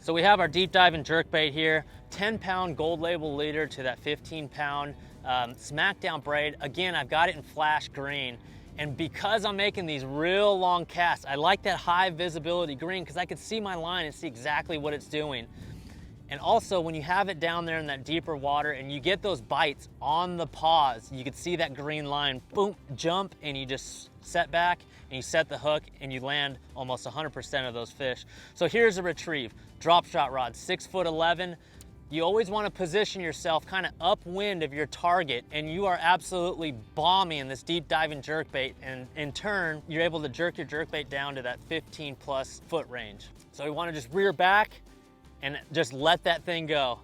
So we have our deep diving jerkbait here, 10-pound gold label leader to that 15-pound smackdown braid. Again, I've got it in flash green. And because I'm making these real long casts, I like that high visibility green because I can see my line and see exactly what it's doing. And also when you have it down there in that deeper water and you get those bites on the pause, you can see that green line, boom, jump, and you just set back and you set the hook and you land almost 100% of those fish. So here's a retrieve, drop shot rod, 6'11". You always want to position yourself kind of upwind of your target, and you are absolutely bombing this deep diving jerkbait, and in turn, you're able to jerk your jerkbait down to that 15+ foot range. So we want to just rear back and just let that thing go.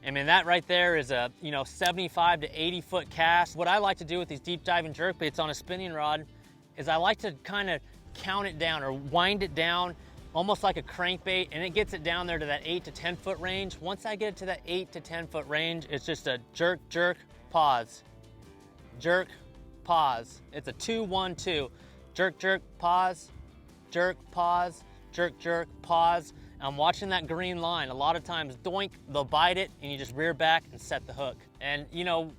I mean, that right there is a 75 to 80 foot cast. What I like to do with these deep diving jerkbaits on a spinning rod is I like to kind of count it down or wind it down almost like a crankbait, and it gets it down there to that 8 to 10 foot range. Once I get it to that 8 to 10 foot range, it's just a jerk, jerk, pause, jerk, pause. It's a 2-1-2. Jerk, jerk, pause, jerk, pause, jerk, jerk, pause. I'm watching that green line. A lot of times, doink, they'll bite it and you just rear back and set the hook. And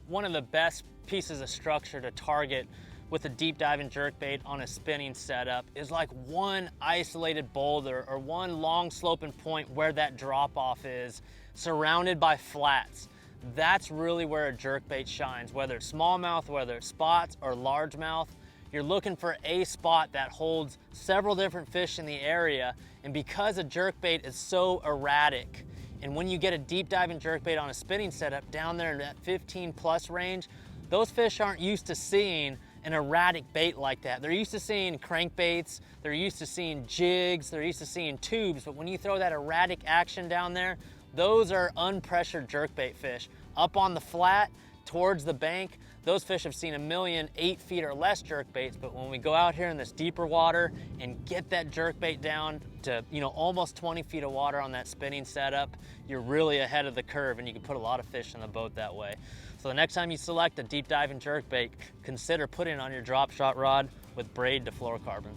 one of the best pieces of structure to target with a deep diving jerkbait on a spinning setup is like one isolated boulder or one long sloping point where that drop off is, surrounded by flats. That's really where a jerkbait shines, whether it's smallmouth, whether it's spots or largemouth. You're looking for a spot that holds several different fish in the area, and because a jerkbait is so erratic, and when you get a deep diving jerkbait on a spinning setup down there in that 15+ range, those fish aren't used to seeing an erratic bait like that. They're used to seeing crankbaits, they're used to seeing jigs, they're used to seeing tubes, but when you throw that erratic action down there, those are unpressured jerkbait fish. Up on the flat, towards the bank, those fish have seen 1,000,000 8 feet or less jerkbaits, but when we go out here in this deeper water and get that jerkbait down to almost 20 feet of water on that spinning setup, you're really ahead of the curve and you can put a lot of fish in the boat that way. So the next time you select a deep diving jerkbait, consider putting it on your drop shot rod with braid to fluorocarbon.